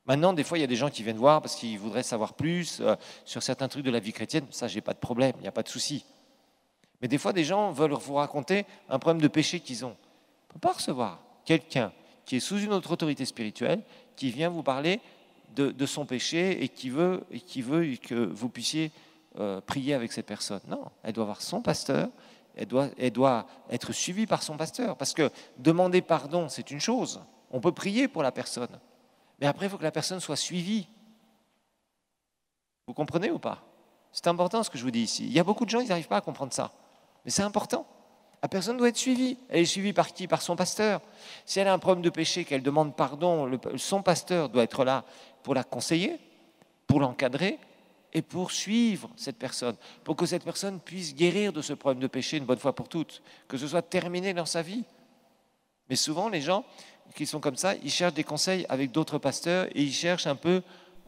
Maintenant, des fois, il y a des gens qui viennent voir parce qu'ils voudraient savoir plus sur certains trucs de la vie chrétienne. Ça, j'ai pas de problème, il n'y a pas de souci. Mais des fois, des gens veulent vous raconter un problème de péché qu'ils ont. On ne peut pas recevoir quelqu'un qui est sous une autre autorité spirituelle, qui vient vous parler de son péché et qui veut que vous puissiez prier avec cette personne. Non, elle doit avoir son pasteur, elle doit être suivie par son pasteur. Parce que demander pardon, c'est une chose. On peut prier pour la personne. Mais après, il faut que la personne soit suivie. Vous comprenez ou pas? C'est important ce que je vous dis ici. Il y a beaucoup de gens, ils n'arrivent pas à comprendre ça. Mais c'est important. La personne doit être suivie. Elle est suivie par qui? Par son pasteur. Si elle a un problème de péché, qu'elle demande pardon, son pasteur doit être là pour la conseiller, pour l'encadrer et pour suivre cette personne, pour que cette personne puisse guérir de ce problème de péché une bonne fois pour toutes, que ce soit terminé dans sa vie. Mais souvent, les gens qui sont comme ça, ils cherchent des conseils avec d'autres pasteurs et ils cherchent un peu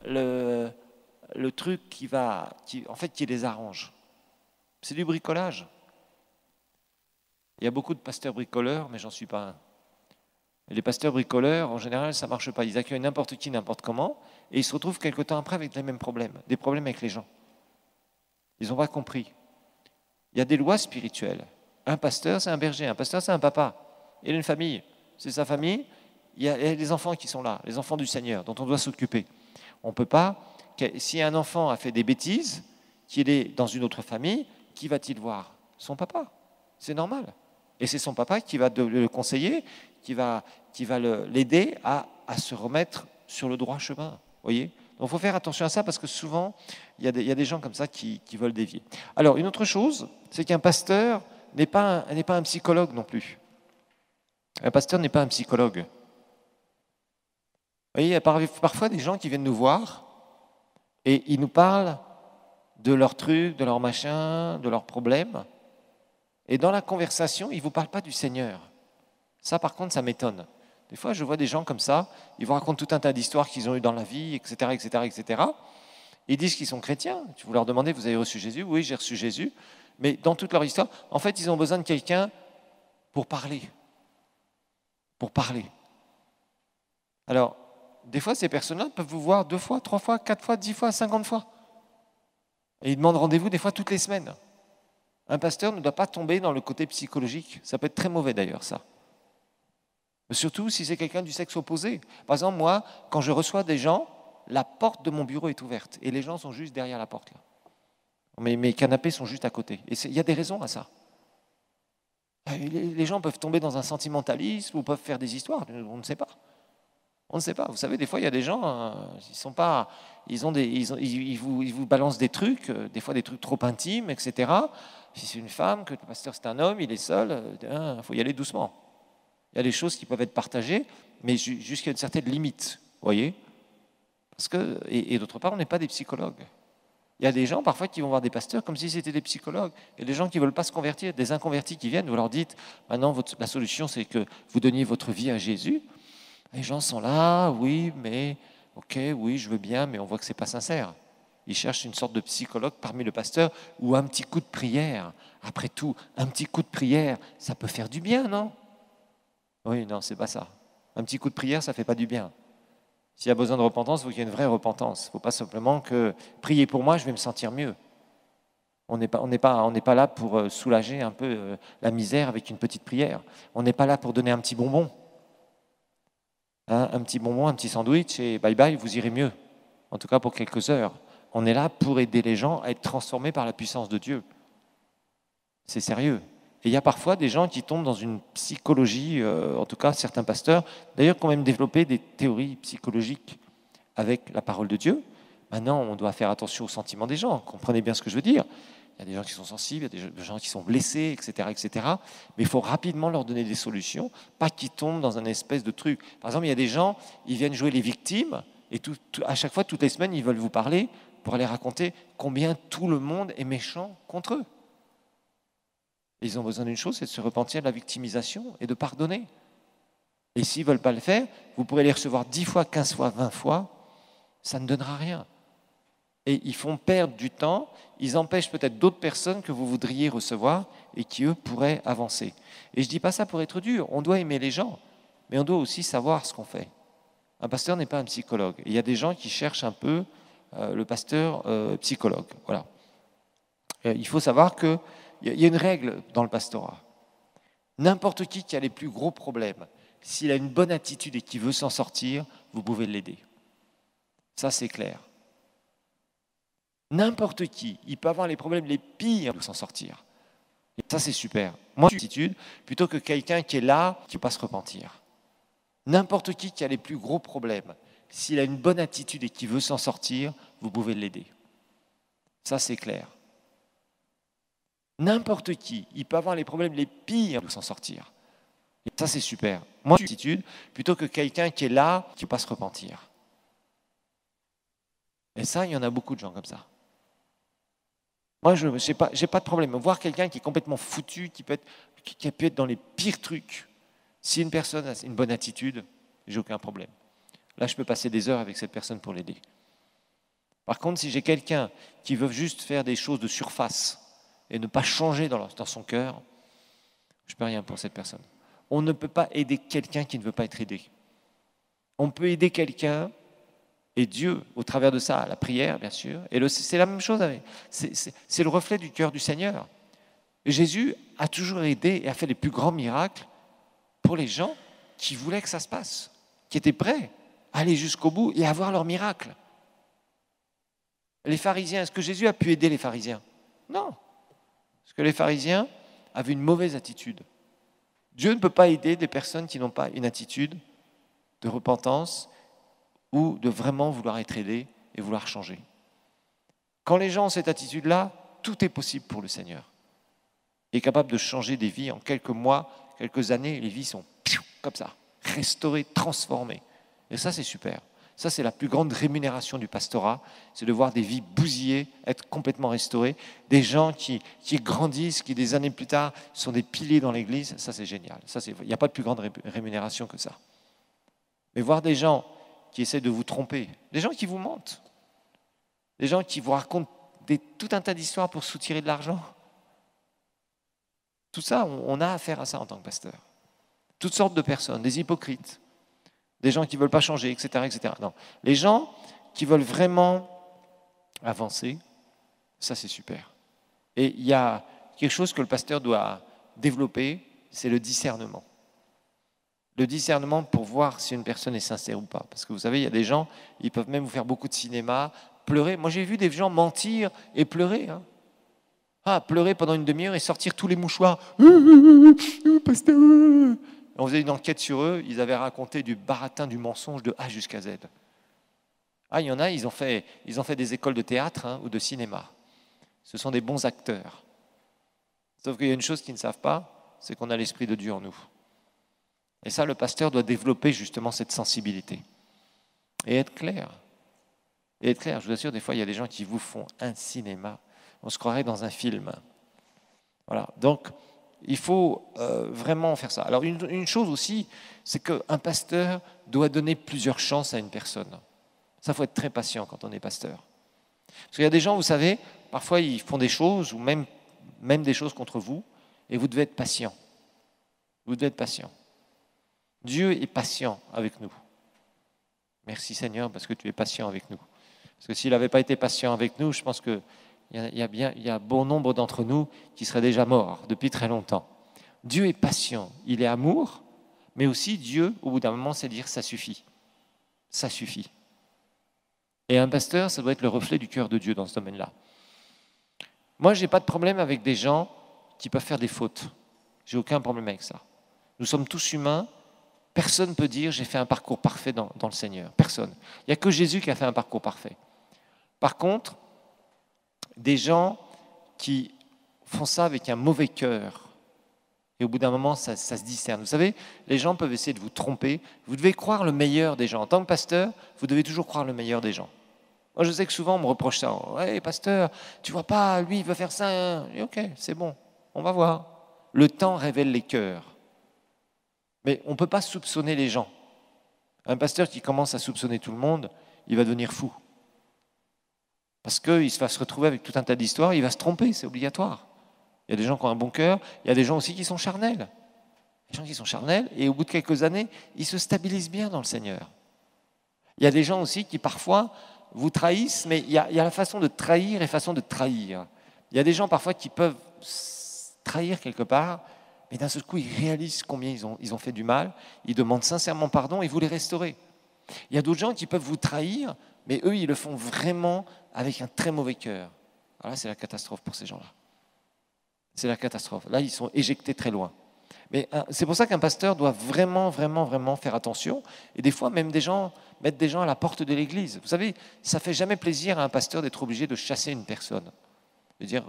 le truc qui les arrange. C'est du bricolage. Il y a beaucoup de pasteurs bricoleurs, mais j'en suis pas un. Et les pasteurs bricoleurs, en général, ça ne marche pas. Ils accueillent n'importe qui, n'importe comment, et ils se retrouvent quelque temps après avec les mêmes problèmes, des problèmes avec les gens. Ils n'ont pas compris. Il y a des lois spirituelles. Un pasteur, c'est un berger. Un pasteur, c'est un papa. Il a une famille. C'est sa famille. Il y a les enfants qui sont là, les enfants du Seigneur, dont on doit s'occuper. On ne peut pas... Si un enfant a fait des bêtises, qu'il est dans une autre famille, qui va-t-il voir? Son papa. C'est normal. Et c'est son papa qui va le conseiller, qui va l'aider à se remettre sur le droit chemin. Voyez? Donc il faut faire attention à ça parce que souvent, il y a des gens comme ça qui veulent dévier. Alors, une autre chose, c'est qu'un pasteur n'est pas un psychologue non plus. Un pasteur n'est pas un psychologue. Vous voyez, il y a parfois des gens qui viennent nous voir et ils nous parlent de leurs trucs, de leurs machins, de leurs problèmes. Et dans la conversation, ils ne vous parlent pas du Seigneur. Ça, par contre, ça m'étonne. Des fois, je vois des gens comme ça, ils vous racontent tout un tas d'histoires qu'ils ont eues dans la vie, etc., etc., etc. Ils disent qu'ils sont chrétiens. Vous leur demandez, vous avez reçu Jésus? Oui, j'ai reçu Jésus. Mais dans toute leur histoire, en fait, ils ont besoin de quelqu'un pour parler. Pour parler. Alors, des fois, ces personnes-là peuvent vous voir 2 fois, 3 fois, 4 fois, 10 fois, 50 fois. Et ils demandent rendez-vous des fois toutes les semaines. Un pasteur ne doit pas tomber dans le côté psychologique. Ça peut être très mauvais d'ailleurs, ça. Surtout si c'est quelqu'un du sexe opposé. Par exemple, moi, quand je reçois des gens, la porte de mon bureau est ouverte et les gens sont juste derrière la porte. Là. Mes canapés sont juste à côté. Et il y a des raisons à ça. Les gens peuvent tomber dans un sentimentalisme ou peuvent faire des histoires. On ne sait pas. On ne sait pas. Vous savez, des fois, il y a des gens, ils vous balancent des trucs, des fois des trucs trop intimes, etc. Si c'est une femme, que le pasteur c'est un homme, il est seul, il faut y aller doucement. Il y a des choses qui peuvent être partagées, mais jusqu'à une certaine limite, vous voyez. Et d'autre part, on n'est pas des psychologues. Il y a des gens parfois qui vont voir des pasteurs comme si c'était des psychologues. Il y a des gens qui ne veulent pas se convertir, des inconvertis qui viennent, vous leur dites, maintenant la solution c'est que vous donniez votre vie à Jésus. Les gens sont là, oui, mais ok, oui, je veux bien, mais on voit que ce n'est pas sincère. Ils cherchent une sorte de psychologue parmi le pasteur ou un petit coup de prière. Après tout, un petit coup de prière, ça peut faire du bien, non? Oui, non, c'est pas ça. Un petit coup de prière, ça ne fait pas du bien. S'il y a besoin de repentance, il faut qu'il y ait une vraie repentance. Il ne faut pas simplement que priez pour moi, je vais me sentir mieux. On n'est pas là pour soulager un peu la misère avec une petite prière. On n'est pas là pour donner un petit bonbon. Hein, un petit bonbon, un petit sandwich et bye bye, vous irez mieux. En tout cas pour quelques heures. On est là pour aider les gens à être transformés par la puissance de Dieu. C'est sérieux. Et il y a parfois des gens qui tombent dans une psychologie, en tout cas certains pasteurs, d'ailleurs qui ont même développé des théories psychologiques avec la parole de Dieu. Maintenant, on doit faire attention aux sentiments des gens. Comprenez bien ce que je veux dire. Il y a des gens qui sont sensibles, il y a des gens qui sont blessés, etc., etc. Mais il faut rapidement leur donner des solutions, pas qu'ils tombent dans un espèce de truc. Par exemple, il y a des gens, ils viennent jouer les victimes, et à chaque fois, toutes les semaines, ils veulent vous parler pour aller raconter combien tout le monde est méchant contre eux. Et ils ont besoin d'une chose, c'est de se repentir de la victimisation et de pardonner. Et s'ils ne veulent pas le faire, vous pourrez les recevoir 10 fois, 15 fois, 20 fois, ça ne donnera rien. Et ils font perdre du temps, ils empêchent peut-être d'autres personnes que vous voudriez recevoir et qui, eux, pourraient avancer. Et je ne dis pas ça pour être dur, on doit aimer les gens, mais on doit aussi savoir ce qu'on fait. Un pasteur n'est pas un psychologue. Et il y a des gens qui cherchent un peu le pasteur psychologue. Voilà. Il faut savoir qu'il y a une règle dans le pastorat. N'importe qui a les plus gros problèmes, s'il a une bonne attitude et qui veut s'en sortir, vous pouvez l'aider. Ça, c'est clair. N'importe qui, il peut avoir les problèmes les pires pour s'en sortir. Et ça, c'est super. Moi, attitude, plutôt que quelqu'un qui est là, qui ne peut pas se repentir. N'importe qui a les plus gros problèmes, s'il a une bonne attitude et qui veut s'en sortir, vous pouvez l'aider. Ça, c'est clair. N'importe qui, il peut avoir les problèmes les pires pour s'en sortir. Et ça, c'est super. Moi, attitude, plutôt que quelqu'un qui est là, qui ne peut pas se repentir. Et ça, il y en a beaucoup de gens comme ça. Moi, je n'ai pas de problème. Voir quelqu'un qui est complètement foutu, qui a pu être dans les pires trucs, si une personne a une bonne attitude, j'ai aucun problème. Là, je peux passer des heures avec cette personne pour l'aider. Par contre, si j'ai quelqu'un qui veut juste faire des choses de surface et ne pas changer dans son cœur, je ne peux rien pour cette personne. On ne peut pas aider quelqu'un qui ne veut pas être aidé. On peut aider quelqu'un, et Dieu, au travers de ça, la prière, bien sûr, et c'est la même chose, c'est le reflet du cœur du Seigneur. Et Jésus a toujours aidé et a fait les plus grands miracles pour les gens qui voulaient que ça se passe, qui étaient prêts à aller jusqu'au bout et avoir leur miracle. Les pharisiens, est-ce que Jésus a pu aider les pharisiens? Non. Parce que les pharisiens avaient une mauvaise attitude. Dieu ne peut pas aider des personnes qui n'ont pas une attitude de repentance ou de vraiment vouloir être aidés et vouloir changer. Quand les gens ont cette attitude-là, tout est possible pour le Seigneur. Il est capable de changer des vies en quelques mois, quelques années, les vies sont comme ça, restaurées, transformées. Et ça, c'est super. Ça, c'est la plus grande rémunération du pastorat, c'est de voir des vies bousillées, être complètement restaurées, des gens qui grandissent, qui des années plus tard sont des piliers dans l'Église. Ça, c'est génial. Il n'y a pas de plus grande rémunération que ça. Mais voir des gens qui essaient de vous tromper, des gens qui vous mentent, des gens qui vous racontent tout un tas d'histoires pour soutirer de l'argent. Tout ça, on a affaire à ça en tant que pasteur. Toutes sortes de personnes, des hypocrites, des gens qui ne veulent pas changer, etc., etc. Non. Les gens qui veulent vraiment avancer, ça c'est super. Et il y a quelque chose que le pasteur doit développer, c'est le discernement. Le discernement pour voir si une personne est sincère ou pas. Parce que vous savez, il y a des gens, ils peuvent même vous faire beaucoup de cinéma, pleurer. Moi, j'ai vu des gens mentir et pleurer. Pleurer pendant une demi-heure et sortir tous les mouchoirs. Pasteur. On faisait une enquête sur eux, ils avaient raconté du baratin, du mensonge de A jusqu'à Z. Il y en a, ils ont fait des écoles de théâtre ou de cinéma. Ce sont des bons acteurs. Sauf qu'il y a une chose qu'ils ne savent pas, c'est qu'on a l'Esprit de Dieu en nous. Et ça, le pasteur doit développer justement cette sensibilité. Et être clair. Et être clair, je vous assure, des fois, il y a des gens qui vous font un cinéma. On se croirait dans un film. Voilà. Donc, il faut vraiment faire ça. Alors, une chose aussi, c'est qu'un pasteur doit donner plusieurs chances à une personne. Ça, il faut être très patient quand on est pasteur. Parce qu'il y a des gens, vous savez, parfois, ils font des choses, ou même des choses contre vous, et vous devez être patient. Vous devez être patient. Dieu est patient avec nous. Merci Seigneur parce que tu es patient avec nous. Parce que s'il n'avait pas été patient avec nous, je pense qu'il il y a bon nombre d'entre nous qui seraient déjà morts depuis très longtemps. Dieu est patient, il est amour, mais aussi Dieu, au bout d'un moment, c'est dire ça suffit. Ça suffit. Et un pasteur, ça doit être le reflet du cœur de Dieu dans ce domaine-là. Moi, je n'ai pas de problème avec des gens qui peuvent faire des fautes. J'ai aucun problème avec ça. Nous sommes tous humains. Personne ne peut dire j'ai fait un parcours parfait dans le Seigneur. Personne. Il n'y a que Jésus qui a fait un parcours parfait. Par contre, des gens qui font ça avec un mauvais cœur, et au bout d'un moment, ça se discerne. Vous savez, les gens peuvent essayer de vous tromper. Vous devez croire le meilleur des gens. En tant que pasteur, vous devez toujours croire le meilleur des gens. Moi, je sais que souvent, on me reproche ça. « Ouais, pasteur, tu vois pas, lui, il veut faire ça. » Et ok, c'est bon, on va voir. Le temps révèle les cœurs. Mais on ne peut pas soupçonner les gens. Un pasteur qui commence à soupçonner tout le monde, il va devenir fou. Parce qu'il va se retrouver avec tout un tas d'histoires, il va se tromper, c'est obligatoire. Il y a des gens qui ont un bon cœur, il y a des gens aussi qui sont charnels. Des gens qui sont charnels, et au bout de quelques années, ils se stabilisent bien dans le Seigneur. Il y a des gens aussi qui parfois vous trahissent, mais il y a la façon de trahir et façon de trahir. Il y a des gens parfois qui peuvent trahir quelque part, mais d'un seul coup, ils réalisent combien ils ont fait du mal, ils demandent sincèrement pardon et vous les restaurez. Il y a d'autres gens qui peuvent vous trahir, mais eux, ils le font vraiment avec un très mauvais cœur. Alors là, c'est la catastrophe pour ces gens-là. C'est la catastrophe. Là, ils sont éjectés très loin. Mais c'est pour ça qu'un pasteur doit vraiment, vraiment, vraiment faire attention. Et des fois, même des gens mettent des gens à la porte de l'église. Vous savez, ça ne fait jamais plaisir à un pasteur d'être obligé de chasser une personne. De dire,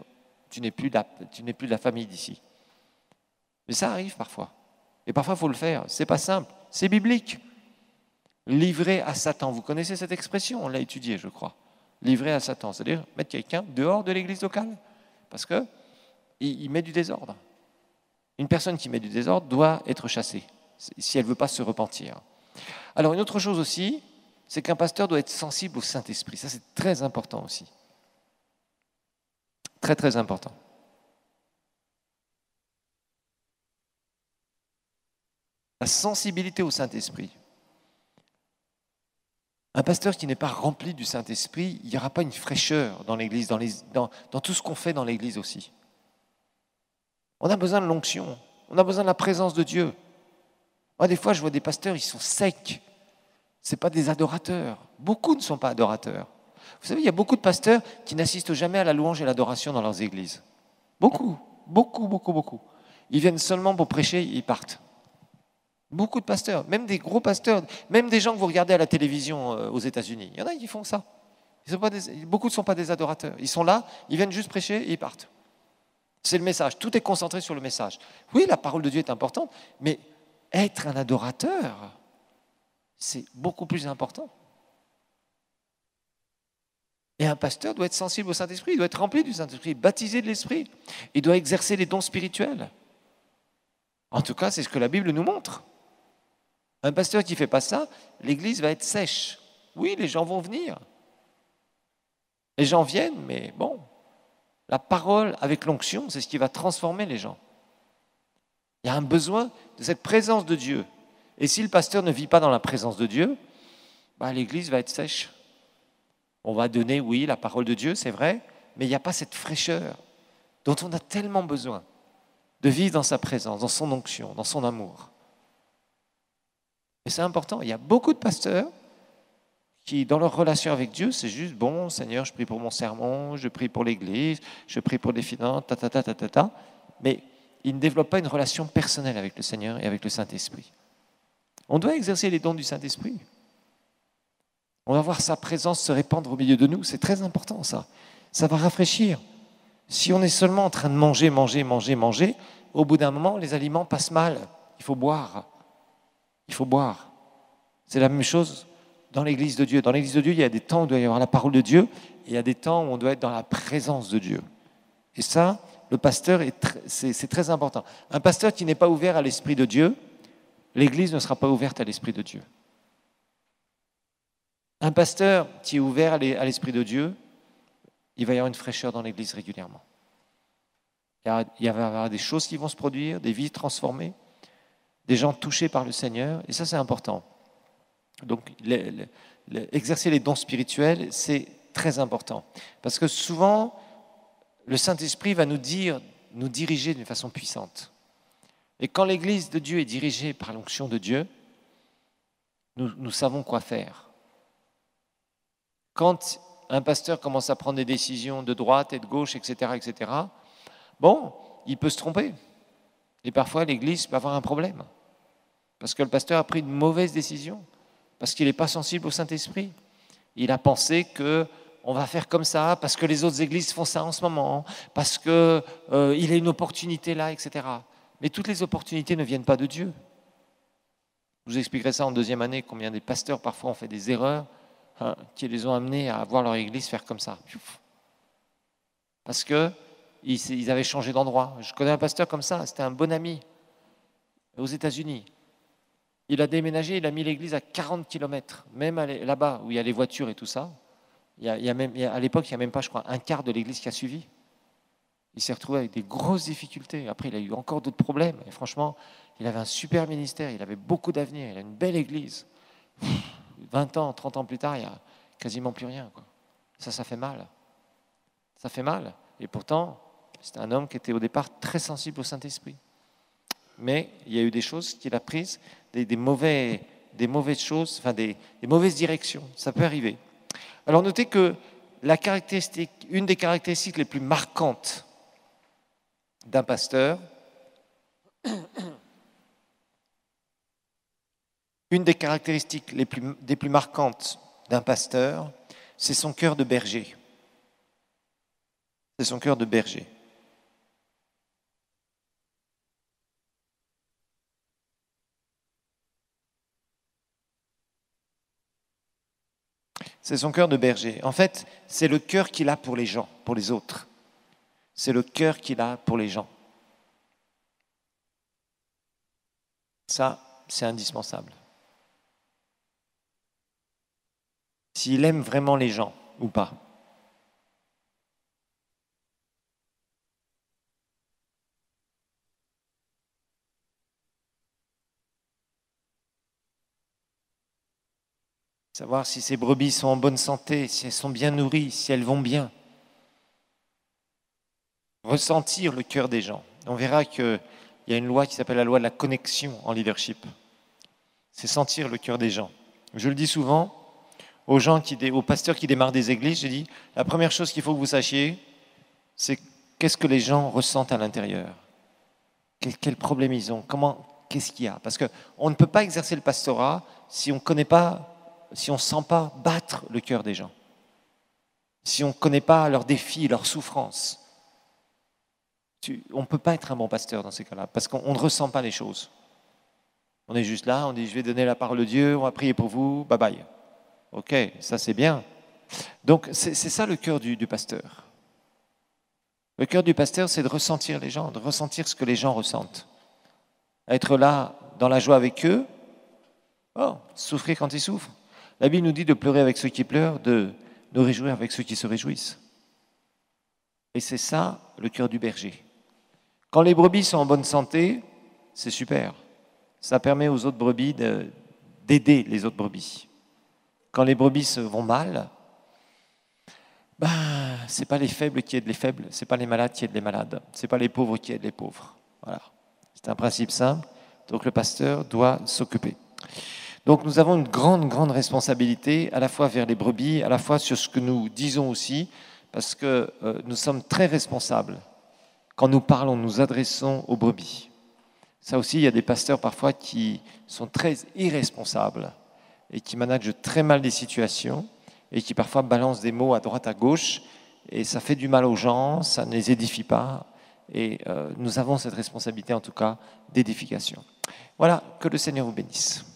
tu n'es plus de la famille d'ici. Mais ça arrive parfois. Et parfois, il faut le faire. Ce n'est pas simple. C'est biblique. Livré à Satan. Vous connaissez cette expression? On l'a étudiée, je crois. Livré à Satan. C'est-à-dire mettre quelqu'un dehors de l'église locale. Parce qu'il met du désordre. Une personne qui met du désordre doit être chassée, si elle ne veut pas se repentir. Alors, une autre chose aussi, c'est qu'un pasteur doit être sensible au Saint-Esprit. Ça, c'est très important aussi. Très, très important. La sensibilité au Saint-Esprit. Un pasteur qui n'est pas rempli du Saint-Esprit, il n'y aura pas une fraîcheur dans l'Église, dans tout ce qu'on fait dans l'Église aussi. On a besoin de l'onction, on a besoin de la présence de Dieu. Moi, des fois, je vois des pasteurs, ils sont secs. Ce n'est pas des adorateurs. Beaucoup ne sont pas adorateurs. Vous savez, il y a beaucoup de pasteurs qui n'assistent jamais à la louange et l'adoration dans leurs églises. Beaucoup, beaucoup, beaucoup, beaucoup. Ils viennent seulement pour prêcher, ils partent. Beaucoup de pasteurs, même des gros pasteurs, même des gens que vous regardez à la télévision aux États-Unis. Il y en a qui font ça. Beaucoup ne sont pas des adorateurs. Ils sont là, ils viennent juste prêcher et ils partent. C'est le message. Tout est concentré sur le message. Oui, la parole de Dieu est importante, mais être un adorateur, c'est beaucoup plus important. Et un pasteur doit être sensible au Saint-Esprit, il doit être rempli du Saint-Esprit, baptisé de l'Esprit. Il doit exercer les dons spirituels. En tout cas, c'est ce que la Bible nous montre. Un pasteur qui ne fait pas ça, l'église va être sèche. Oui, les gens vont venir. Les gens viennent, mais bon, la parole avec l'onction, c'est ce qui va transformer les gens. Il y a un besoin de cette présence de Dieu. Et si le pasteur ne vit pas dans la présence de Dieu, l'église va être sèche. On va donner, oui, la parole de Dieu, c'est vrai, mais il n'y a pas cette fraîcheur dont on a tellement besoin de vivre dans sa présence, dans son onction, dans son amour. Et c'est important. Il y a beaucoup de pasteurs qui, dans leur relation avec Dieu, c'est juste, bon, Seigneur, je prie pour mon sermon, je prie pour l'église, je prie pour les finances, mais ils ne développent pas une relation personnelle avec le Seigneur et avec le Saint-Esprit. On doit exercer les dons du Saint-Esprit. On va voir sa présence se répandre au milieu de nous. C'est très important, ça. Ça va rafraîchir. Si on est seulement en train de manger, au bout d'un moment, les aliments passent mal. Il faut boire. Il faut boire. C'est la même chose dans l'Église de Dieu. Dans l'Église de Dieu, il y a des temps où il doit y avoir la parole de Dieu et il y a des temps où on doit être dans la présence de Dieu. Et ça, le pasteur, c'est très important. Un pasteur qui n'est pas ouvert à l'Esprit de Dieu, l'Église ne sera pas ouverte à l'Esprit de Dieu. Un pasteur qui est ouvert à l'Esprit de Dieu, il va y avoir une fraîcheur dans l'Église régulièrement. Il va y avoir des choses qui vont se produire, des vies transformées, des gens touchés par le Seigneur, et ça c'est important. Donc exercer les dons spirituels, c'est très important. Parce que souvent, le Saint-Esprit va nous diriger d'une façon puissante. Et quand l'Église de Dieu est dirigée par l'onction de Dieu, nous savons quoi faire. Quand un pasteur commence à prendre des décisions de droite et de gauche, etc., bon, il peut se tromper. Et parfois, l'Église peut avoir un problème. Parce que le pasteur a pris une mauvaise décision. Parce qu'il n'est pas sensible au Saint-Esprit. Il a pensé qu'on va faire comme ça, parce que les autres églises font ça en ce moment, parce qu'il a une opportunité là, etc. Mais toutes les opportunités ne viennent pas de Dieu. Je vous expliquerai ça en deuxième année, combien des pasteurs parfois ont fait des erreurs qui les ont amenés à voir leur église faire comme ça. Parce qu'ils avaient changé d'endroit. Je connais un pasteur comme ça, c'était un bon ami aux États-Unis. Il a déménagé, il a mis l'église à 40 km, même là-bas où il y a les voitures et tout ça. À l'époque, il n'y a même pas, je crois, un quart de l'église qui a suivi. Il s'est retrouvé avec des grosses difficultés. Après, il a eu encore d'autres problèmes. Et franchement, il avait un super ministère, il avait beaucoup d'avenir, il a une belle église. 20 ans, 30 ans plus tard, il n'y a quasiment plus rien, quoi. Ça fait mal. Ça fait mal. Et pourtant, c'était un homme qui était au départ très sensible au Saint-Esprit. Mais il y a eu des choses qu'il a prises, des mauvaises choses, enfin des mauvaises directions. Ça peut arriver. Alors notez que une des caractéristiques les plus marquantes d'un pasteur, une des caractéristiques des plus marquantes d'un pasteur, c'est son cœur de berger. C'est son cœur de berger. C'est son cœur de berger. En fait, c'est le cœur qu'il a pour les gens, pour les autres. C'est le cœur qu'il a pour les gens. Ça, c'est indispensable. S'il aime vraiment les gens ou pas. Savoir si ces brebis sont en bonne santé, si elles sont bien nourries, si elles vont bien. Ressentir le cœur des gens. On verra qu'il y a une loi qui s'appelle la loi de la connexion en leadership. C'est sentir le cœur des gens. Je le dis souvent aux pasteurs qui démarrent des églises, je dis, la première chose qu'il faut que vous sachiez, c'est qu'est-ce que les gens ressentent à l'intérieur. Quels problèmes ils ont, qu'est-ce qu'il y a. Parce qu'on ne peut pas exercer le pastorat si on ne connaît pas, si on ne sent pas battre le cœur des gens. Si on ne connaît pas leurs défis, leurs souffrances. On ne peut pas être un bon pasteur dans ces cas-là, parce qu'on ne ressent pas les choses. On est juste là, on dit je vais donner la parole de Dieu, on va prier pour vous, bye bye. Ok, ça c'est bien. Donc c'est ça le cœur du pasteur. Le cœur du pasteur, c'est de ressentir les gens, de ressentir ce que les gens ressentent. Être là dans la joie avec eux, souffrir quand ils souffrent. La Bible nous dit de pleurer avec ceux qui pleurent, de nous réjouir avec ceux qui se réjouissent. Et c'est ça le cœur du berger. Quand les brebis sont en bonne santé, c'est super. Ça permet aux autres brebis d'aider les autres brebis. Quand les brebis vont mal, c'est pas les faibles qui aident les faibles, c'est pas les malades qui aident les malades, c'est pas les pauvres qui aident les pauvres. Voilà. C'est un principe simple, donc le pasteur doit s'occuper. Donc nous avons une grande responsabilité, à la fois vers les brebis, à la fois sur ce que nous disons aussi, parce que nous sommes très responsables. Quand nous parlons, nous adressons aux brebis. Ça aussi, il y a des pasteurs parfois qui sont très irresponsables et qui managent très mal des situations et qui parfois balancent des mots à droite, à gauche, et ça fait du mal aux gens, ça ne les édifie pas, et nous avons cette responsabilité en tout cas d'édification. Voilà, que le Seigneur vous bénisse.